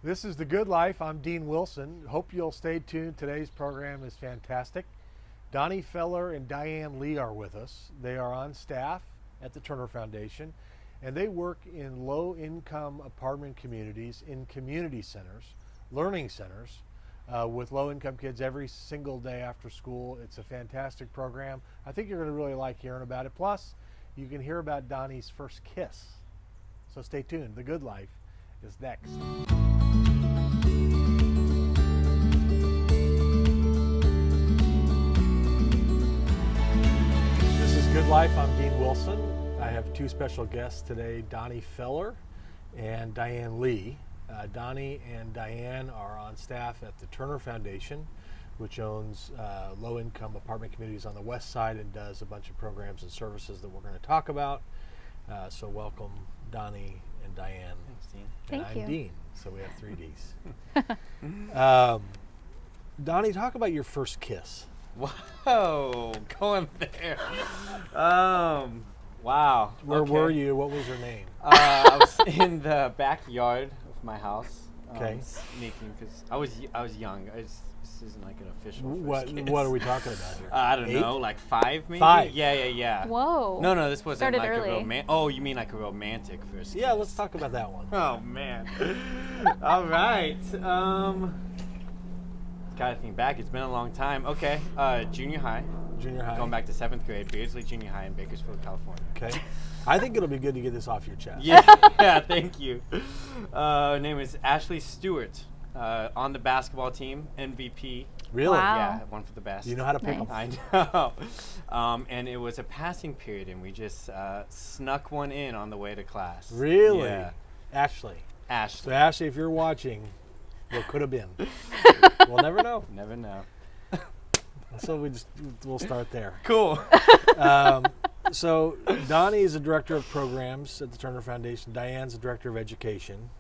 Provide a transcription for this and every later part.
This is The Good Life. I'm Dean Wilson. Hope you'll stay tuned. Today's program is fantastic. Donnie Feller and Diane Lee are with us. They are on staff at the Turner Foundation, and they work in low-income apartment communities in community centers, learning centers, with low-income kids every single day after school. It's a fantastic program. I think you're going to really like hearing about it. Plus, you can hear about Donnie's first kiss. So stay tuned. The Good Life is next. This is Good Life. I'm Dean Wilson. I have two special guests today, Donnie Feller and Diane Lee. Donnie and Diane are on staff at the Turner Foundation, which owns low-income apartment communities on the west side and does a bunch of programs and services that we're going to talk about. So welcome, Donnie and Diane. Thanks, Dean. And Thank I'm you. Dean, so we have three Ds. Donnie, talk about your first kiss. Whoa, going there. Wow. Where okay. were you? What was your name? I was in the backyard of my house. Okay. Sneaking because I was young. This isn't like an official What first kiss. What are we talking about here? I don't 8? know, like 5 maybe. 5. Yeah. Whoa. No, this wasn't Started like early. a romantic. Oh, you mean like a romantic first kiss? Yeah, let's talk about that one. Oh man. All right. Gotta think back. It's been a long time. Okay. Junior high. Junior high. Going back to 7th grade, Beardsley Junior High in Bakersfield, California. Okay. I think it'll be good to get this off your chest. Yeah, thank you. Her name is Ashley Stewart. On the basketball team, MVP. Really? Wow. Yeah, one for the best. You know how to pick Nice. them. I know. And it was a passing period, and we just snuck one in on the way to class. Really? Yeah. Ashley. So Ashley. Ashley, if you're watching, what could have been? We'll never know. Never know. So we'll start there. Cool. So Donnie is the director of programs at the Turner Foundation. Diane's the director of education.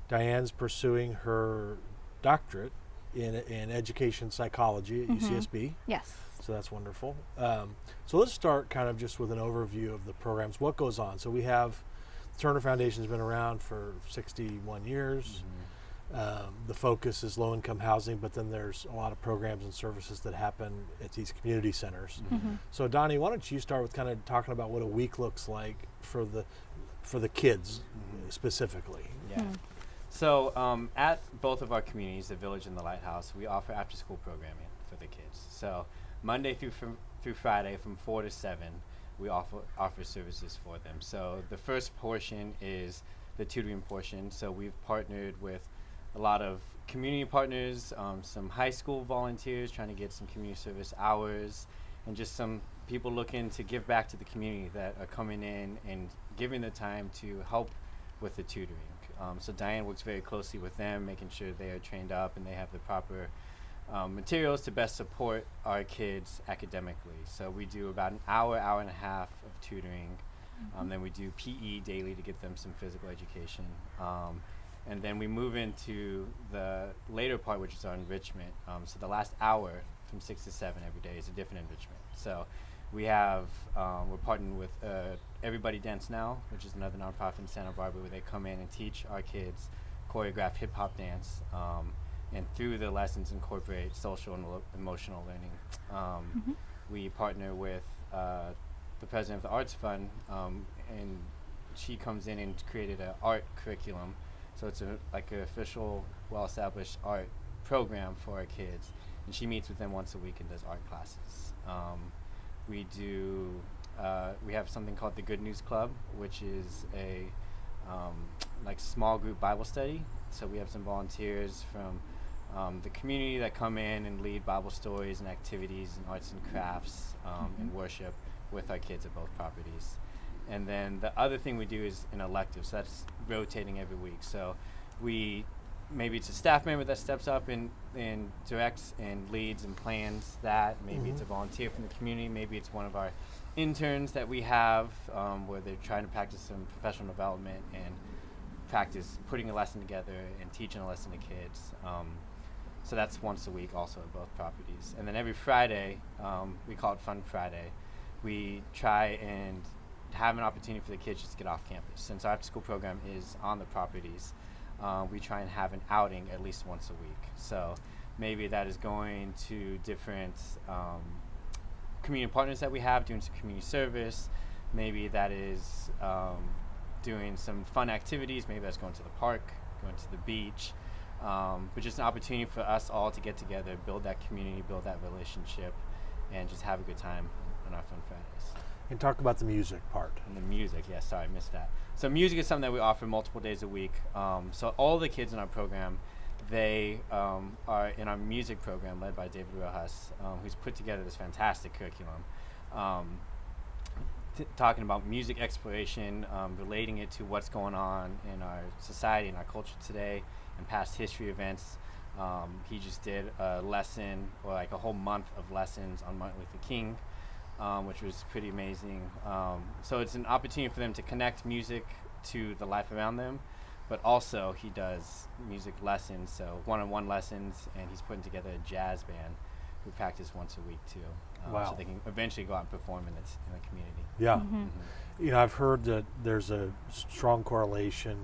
Diane's pursuing her doctorate in education psychology at UCSB. Yes. So that's wonderful. So let's start kind of just with an overview of the programs. What goes on? So we have Turner Foundation has been around for 61 years. The focus is low-income housing, but then there's a lot of programs and services that happen at these community centers. So Donnie, why don't you start with kind of talking about what a week looks like for the kids specifically? Yeah. So at both of our communities, the Village and the Lighthouse, we offer after-school programming for the kids. So Monday through Friday from 4 to 7, we offer services for them. So the first portion is the tutoring portion. So we've partnered with a lot of community partners, some high school volunteers trying to get some community service hours, and just some people looking to give back to the community that are coming in and giving the time to help with the tutoring. So Diane works very closely with them, making sure they are trained up and they have the proper materials to best support our kids academically. So we do about an hour and a half of tutoring. Then we do PE daily to get them some physical education. And then we move into the later part, which is our enrichment. So the last hour from 6 to 7 every day is a different enrichment. So we have, we're partnering with Everybody Dance Now, which is another nonprofit in Santa Barbara, where they come in and teach our kids choreograph hip-hop dance, and through the lessons incorporate social and emotional learning. We partner with the president of the Arts Fund, and she comes in and created an art curriculum. So it's like an official, well-established art program for our kids, and she meets with them once a week and does art classes. We have something called the Good News Club, which is a like small group Bible study. So we have some volunteers from the community that come in and lead Bible stories and activities and arts and crafts and worship with our kids at both properties. And then the other thing we do is an elective, so that's rotating every week. So maybe it's a staff member that steps up and directs and leads and plans that. Maybe it's a volunteer from the community. Maybe it's one of our interns that we have where they're trying to practice some professional development and practice putting a lesson together and teaching a lesson to kids. So that's once a week also at both properties. And then every Friday, we call it Fun Friday, we try and have an opportunity for the kids just to get off campus. Since our after-school program is on the properties, we try and have an outing at least once a week. So maybe that is going to different community partners that we have, doing some community service. Maybe that is doing some fun activities. Maybe that's going to the park, going to the beach. But just an opportunity for us all to get together, build that community, build that relationship, and just have a good time on our Fun Fridays. And talk about the music part. And the music, yeah, sorry, I missed that. So music is something that we offer multiple days a week. So all the kids in our program, they are in our music program led by David Rojas, who's put together this fantastic curriculum. Talking about music exploration, relating it to what's going on in our society and our culture today and past history events. He just did a lesson, or like a whole month of lessons on Martin Luther King, which was pretty amazing. So it's an opportunity for them to connect music to the life around them, but also he does music lessons, so one-on-one lessons, and he's putting together a jazz band who practice once a week too. Wow. So they can eventually go out and perform in the community. Yeah. Mm-hmm. You know, I've heard that there's a strong correlation,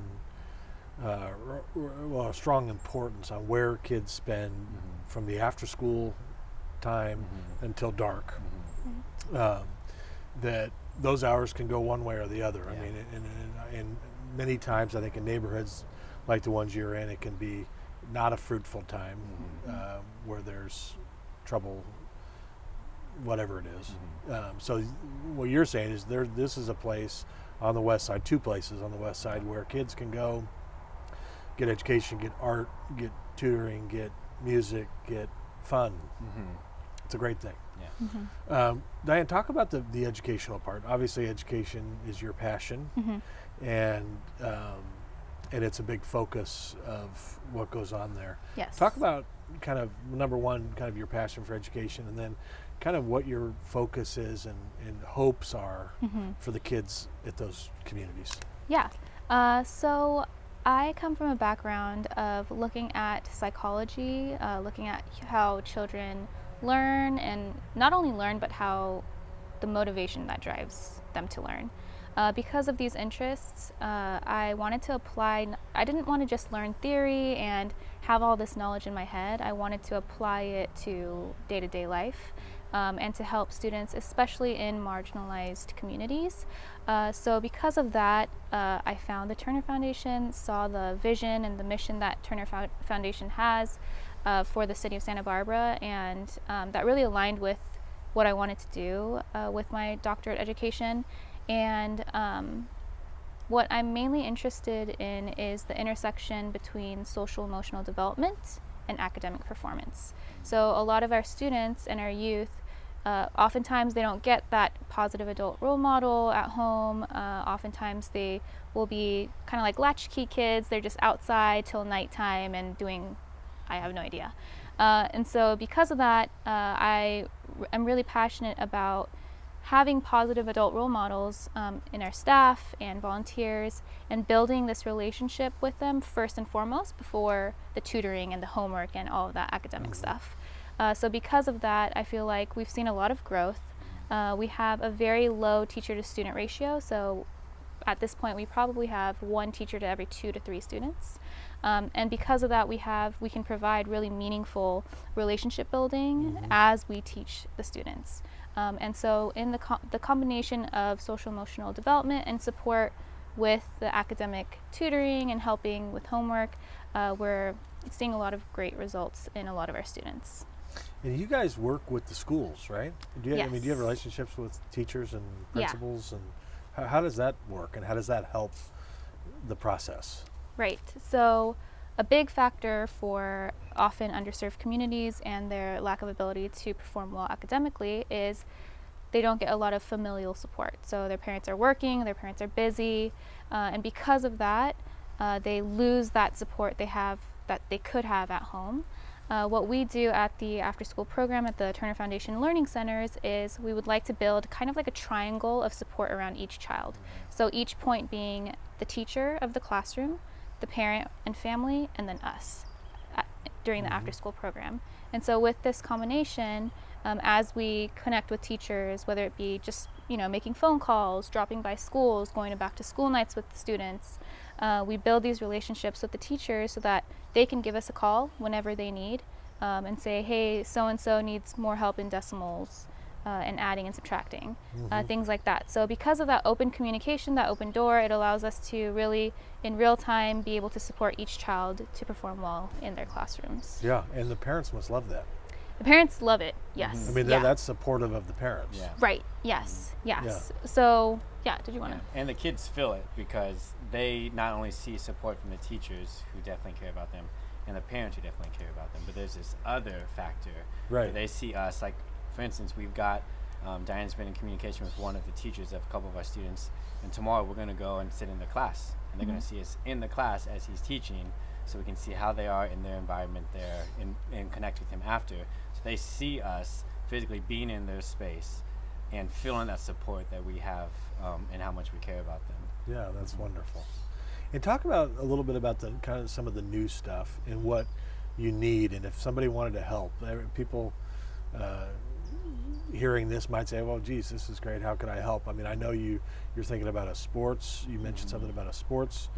a strong importance on where kids spend from the after-school time until dark. That those hours can go one way or the other. Yeah. I mean, and many times, I think in neighborhoods like the ones you're in, it can be not a fruitful time where there's trouble, whatever it is. So what you're saying is this is a place on the west side, two places on the west side where kids can go get education, get art, get tutoring, get music, get fun. It's a great thing. Yeah. Diane, talk about the educational part. Obviously, education is your passion, and it's a big focus of what goes on there. Yes. Talk about kind of number one, kind of your passion for education, and then kind of what your focus is and hopes are for the kids at those communities. Yeah. So I come from a background of looking at psychology, looking at how children learn, and not only learn, but how the motivation that drives them to learn. Because of these interests, I wanted to apply, I didn't want to just learn theory and have all this knowledge in my head. I wanted to apply it to day-to-day life and to help students, especially in marginalized communities. So because of that, I found the Turner Foundation, saw the vision and the mission that Turner Foundation has for the city of Santa Barbara, and that really aligned with what I wanted to do with my doctorate education. And what I'm mainly interested in is the intersection between social emotional development and academic performance. So a lot of our students and our youth, oftentimes they don't get that positive adult role model at home. Oftentimes they will be kind of like latchkey kids. They're just outside till nighttime and doing, I have no idea. And so because of that, I'm really passionate about having positive adult role models in our staff and volunteers, and building this relationship with them first and foremost before the tutoring and the homework and all of that academic stuff. So because of that, I feel like we've seen a lot of growth. We have a very low teacher to student ratio, so at this point we probably have one teacher to every 2 to 3 students. And because of that, we can provide really meaningful relationship building as we teach the students. And so in the combination of social emotional development and support with the academic tutoring and helping with homework, we're seeing a lot of great results in a lot of our students. And you guys work with the schools, right? Do you, Yes. I mean, do you have relationships with teachers and principals? And how does that work, and how does that help the process? Right. So a big factor for often underserved communities and their lack of ability to perform well academically is they don't get a lot of familial support. So their parents are working, their parents are busy, and because of that, they lose that support that they could have at home. What we do at the after-school program at the Turner Foundation Learning Centers is we would like to build kind of like a triangle of support around each child. So each point being the teacher of the classroom, the parent and family, and then us during the after-school program. And so with this combination, as we connect with teachers, whether it be just making phone calls, dropping by schools, going to back-to-school nights with the students, We build these relationships with the teachers so that they can give us a call whenever they need, and say, hey, so-and-so needs more help in decimals and adding and subtracting, things like that. So because of that open communication, that open door, it allows us to really, in real time, be able to support each child to perform well in their classrooms. Yeah, and the parents must love that. The parents love it, yes. I mean, that's supportive of the parents. Yeah. Right, yes. So, did you want to? And the kids feel it because they not only see support from the teachers who definitely care about them and the parents who definitely care about them, but there's this other factor where they see us. Like, for instance, we've got Diane's been in communication with one of the teachers of a couple of our students, and tomorrow we're going to go and sit in the class, and they're going to see us in the class as he's teaching, so we can see how they are in their environment there and connect with him after. So they see us physically being in their space and feeling that support that we have and how much we care about them. Yeah, that's wonderful. And talk about a little bit about the kind of some of the new stuff and what you need, and if somebody wanted to help. People hearing this might say, well, geez, this is great, how can I help? I mean, I know you're thinking about a sports, you mentioned something about a sports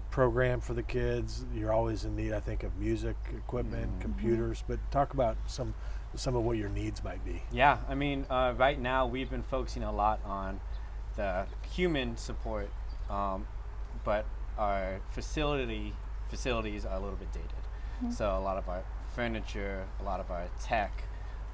program for the kids. You're always in need, I think, of music equipment, computers, but talk about some of what your needs might be. Yeah, I mean, right now we've been focusing a lot on the human support, but our facilities are a little bit dated. So a lot of our furniture, a lot of our tech,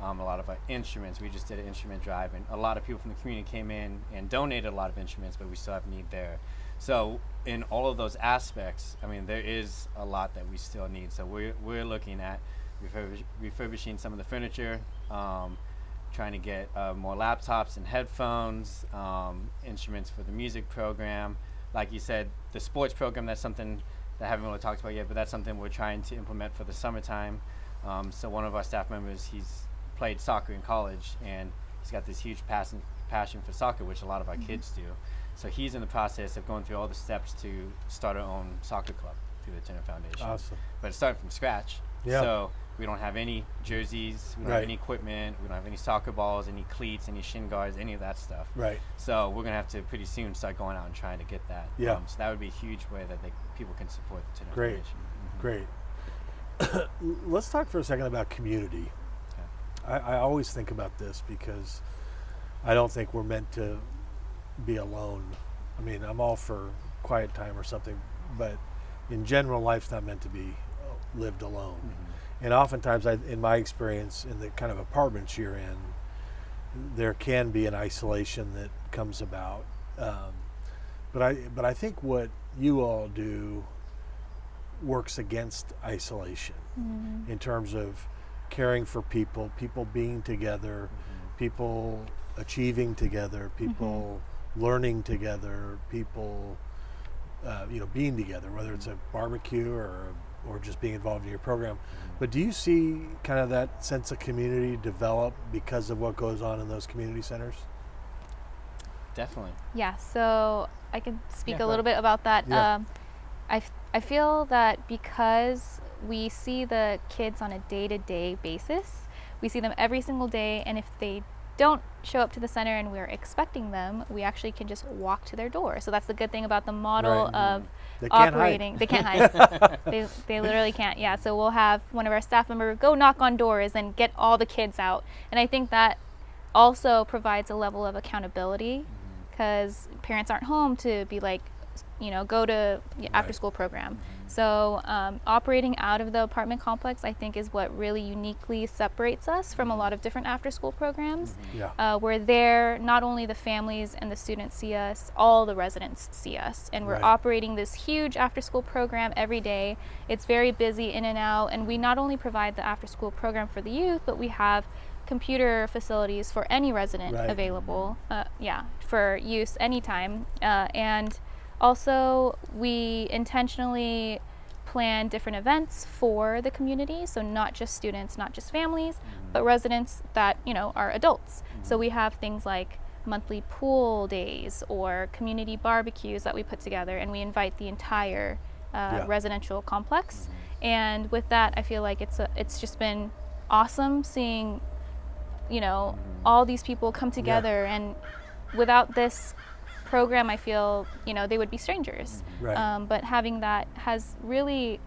a lot of our instruments. We just did an instrument drive, and a lot of people from the community came in and donated a lot of instruments, but we still have need there. So in all of those aspects, I mean, there is a lot that we still need. So we're looking at refurbishing some of the furniture, trying to get more laptops and headphones, instruments for the music program. Like you said, the sports program, that's something that I haven't really talked about yet, but that's something we're trying to implement for the summertime. So one of our staff members, he's played soccer in college, and he's got this huge passion for soccer, which a lot of our kids do. So he's in the process of going through all the steps to start our own soccer club through the Turner Foundation. Awesome. But it's starting from scratch. Yeah. So we don't have any jerseys, we don't have any equipment, we don't have any soccer balls, any cleats, any shin guards, any of that stuff. Right. So we're going to have to pretty soon start going out and trying to get that. Yeah. So that would be a huge way that people can support the Turner Great. Foundation. Great. Let's talk for a second about community. Okay. I always think about this because I don't think we're meant to be alone. I mean, I'm all for quiet time or something, but in general, life's not meant to be lived alone. And oftentimes, in my experience, in the kind of apartments you're in, there can be an isolation that comes about. But I think what you all do works against isolation in terms of caring for people being together, people achieving together, people learning together, people being together, whether it's a barbecue or just being involved in your program. But do you see kind of that sense of community develop because of what goes on in those community centers? Definitely. Yeah, so I can speak a little ahead. bit about that. Yeah. I feel that because we see the kids on a day-to-day basis, we see them every single day, and if they don't show up to the center and we're expecting them, we actually can just walk to their door. So that's the good thing about the model Right. of They can't operating. hide. They can't hide. They literally can't. Yeah. So we'll have one of our staff members go knock on doors and get all the kids out. And I think that also provides a level of accountability because parents aren't home to be like, go to after school program. So operating out of the apartment complex, I think, is what really uniquely separates us from a lot of different after school programs. Yeah. We're there, not only the families and the students see us, all the residents see us. And we're Right. operating this huge after school program every day. It's very busy in and out. And we not only provide the after school program for the youth, but we have computer facilities for any resident Right. available, for use anytime. And also, we intentionally plan different events for the community, so not just students, not just families, but residents that are adults. So we have things like monthly pool days or community barbecues that we put together, and we invite the entire residential complex. And with that, I feel like it's just been awesome seeing all these people come together, and without this program, I feel, they would be strangers. Right. But having that has really,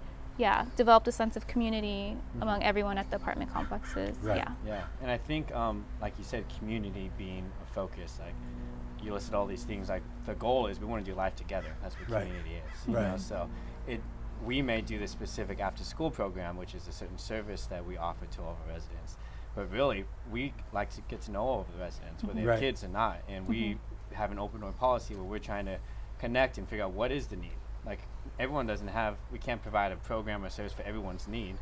developed a sense of community among everyone at the apartment complexes. Right. Yeah. Yeah, and I think, like you said, community being a focus. Like you listed all these things. Like the goal is we want to do life together. That's what Right. community is. You Right. know? So we may do this specific after-school program, which is a certain service that we offer to all of our residents. But really, we like to get to know all of the residents, whether they have Right. kids or not. And we have an open door policy where we're trying to connect and figure out what is the need. Like everyone we can't provide a program or service for everyone's need.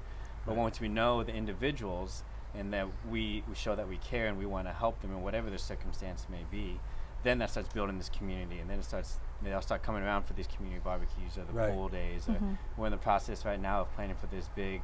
But once we know the individuals and that we show that we care and we want to help them in whatever their circumstance may be, then that starts building this community, and then they'll start coming around for these community barbecues or the Right. pool days. Or we're in the process right now of planning for this big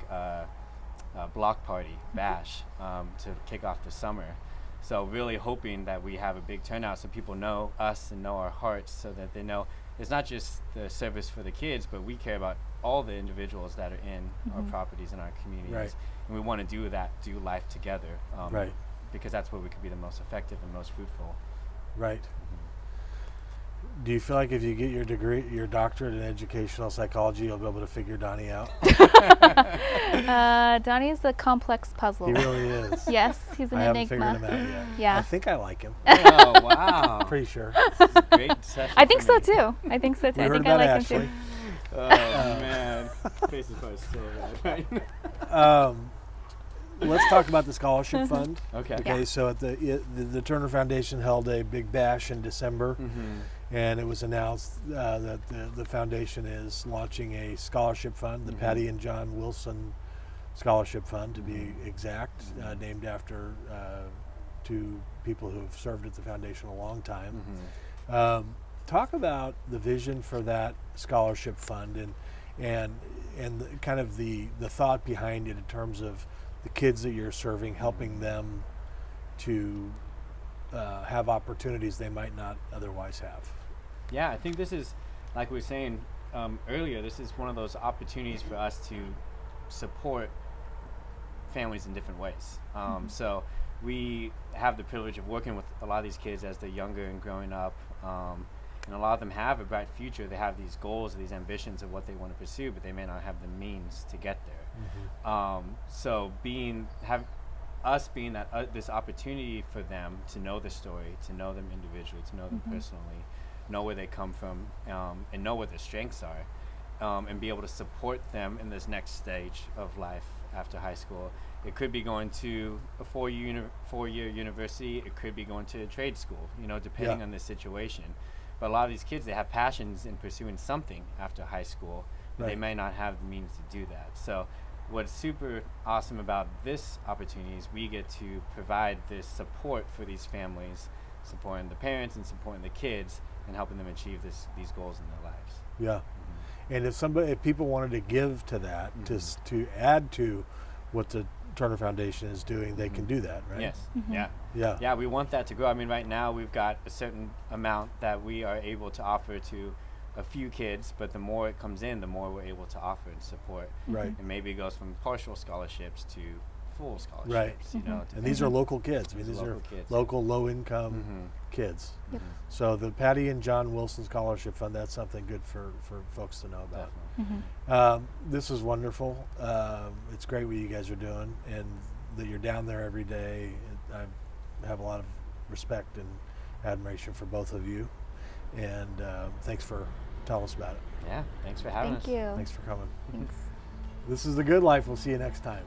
block party bash to kick off the summer. So really hoping that we have a big turnout so people know us and know our hearts, so that they know it's not just the service for the kids, but we care about all the individuals that are in our properties and our communities. Right. And we want to do life together. Right. Because that's where we could be the most effective and most fruitful. Right. Do you feel like if you get your degree, your doctorate in educational psychology, you'll be able to figure Donnie out? Donnie is a complex puzzle. He really is. Yes, he's an I haven't enigma. figured him out yet. Yeah. I think I like him. Oh, wow. Pretty sure. This is a great session I think for so me. too. I think so too. We I heard think I about like Ashley. him too. Oh, man. Face is probably so bad, right? Let's talk about the scholarship fund. Okay. Okay, Yeah. so at the Turner Foundation held a big bash in December, and it was announced that the foundation is launching a scholarship fund, the Patty and John Wilson Scholarship Fund, to be exact, named after two people who have served at the foundation a long time. Talk about the vision for that scholarship fund and kind of the thought behind it in terms of the kids that you're serving, helping them to have opportunities they might not otherwise have. Yeah, I think this is, like we were saying earlier, this is one of those opportunities for us to support families in different ways. So we have the privilege of working with a lot of these kids as they're younger and growing up. And a lot of them have a bright future. They have these goals, these ambitions of what they want to pursue, but they may not have the means to get there. So being that this opportunity for them to know the story, to know them individually, to know them personally, know where they come from, and know what their strengths are, and be able to support them in this next stage of life after high school. It could be going to a four-year university. It could be going to a trade school, depending on the situation. But a lot of these kids, they have passions in pursuing something after high school, but they may not have the means to do that. So what's super awesome about this opportunity is we get to provide this support for these families, supporting the parents and supporting the kids and helping them achieve these goals in their lives. Yeah. And if people wanted to give to that, to add to what the Turner Foundation is doing, they can do that, right? Yes. Yeah. Yeah, we want that to grow. I mean, right now we've got a certain amount that we are able to offer to a few kids, but the more it comes in, the more we're able to offer and support. Right. And maybe it goes from partial scholarships to full scholarships. Right. And these are local kids. I mean, these are local kids. local, low-income kids. Yep. So the Patty and John Wilson Scholarship Fund, that's something good for folks to know about. Definitely. This is wonderful. It's great what you guys are doing, and that you're down there every day. I have a lot of respect and admiration for both of you, and thanks for telling us about it. Yeah, thanks for having us. Thank you. Thanks for coming. Thanks. This is The Good Life. We'll see you next time.